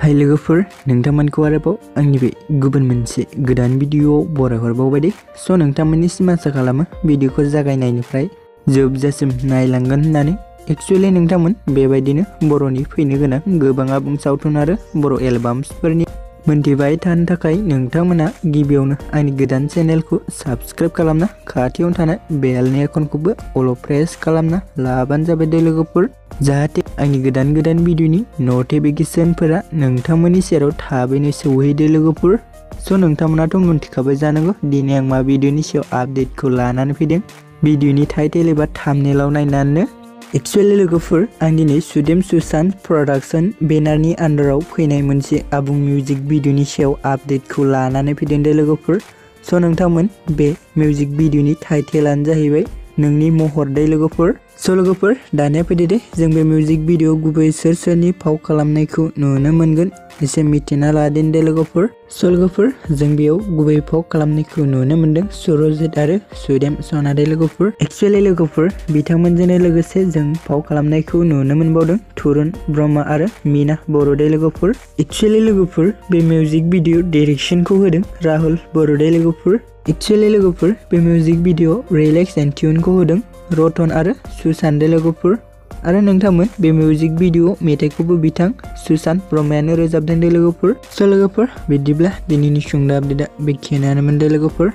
हाय लोगोफोर नोंथांमोनखौ आरोबाव आंनि बे गुबुन मोनसे गोदान भिडिअआव बरायहरबावबाय दे। स' नोंथांमोननिसिम आसा खालामो भिडिअखौ जागायनायनिफ्राय जोबजासिम नायलांगोन होननानै। एक्चुअली नोंथांमोन बेबायदिनो बर'नि फैनो गोनां गोबां आबुं सावथुन आरो बर' एलबाम्सफोरनि मोनथिबाय थानो थाखाय नोंथांमोना गिबियावनो आंनि गोदान चेनेलखौ साबस्क्राइब खालामना खाथियावनो थानाय बेलनि आइकनखौबो अल प्रेस खालामना लाबानो जाबाय दे लोगोफोर, जाहाथे आंनि गोदान भिडिअनि नटिफिकेशनफोरा नोंथांमोननि सेराव थाबैनो सौहैदो लोगोफोर। स' नोंथांमोनाथ' मिन्थिखाबाय जानांगौ दिनै आं मा भिडिअनि सायाव आपडेटखौ लानानै फैदों। भिडिअनि टाइटेल एबा थाम्बनेलाव नायनानैनो एक्चुअली लोगोफोर आं दिनै सुदेम सना प्रडाक्शन बेनारनि आन्डाराव फैनाय मोनसे आबुं मिउजिक भिडिअनि सायाव आपडेटखौ लानानै फैदों दे लोगोफोर। स' नोंथांमोन बे मिउजिक भिडिअनि टाइटेलानो जाहैबाय नोंनि महर दे लोगोफोर। स' लोगोफोर दानिया फैदो दे जों बे मिउजिक भिडिअ गुबै सोरनि फाव खालामनायखौ नुनो मोनगोन एसे मिथिना लादों दे लोगोफोर। स' लोगोफोर जों बेयाव गुबै फाव खालामनायखौ नुनो मोनदों सुरजित आरो सुदेम सना दे लोगोफोर। एक्चुअली लोगोफोर बिथांमोनजोंनो लोगोसे जों फाव खालामनायखौ नुनो मोनबावदों तुरुन ब्रह्म आरो मीना बर' दे लोगोफोर। एक्चुअली लोगोफोर बे मिउजिक भिडिअ डाइरेक्शनखौ होदों राहुल बर' दे लोगोफोर। एक्चुअली लोगोफोर बे मिउजिक भिडिअ रिलेक्स एन्ड टिउनखौ होदों रतन आरो सुशान्त दे लोगोफोर। आरो नोंथांमोन बे मिउजिक भिडिअ मेथाइखौबो बिथां सुशान्त ब्रह्मयानो रोजाबदों दे लोगोफोर। स' लोगोफोर बिदिब्ला दिनैनि सुंद' आपडेटआ बेखिनियानोमोन दे लोगोफोर।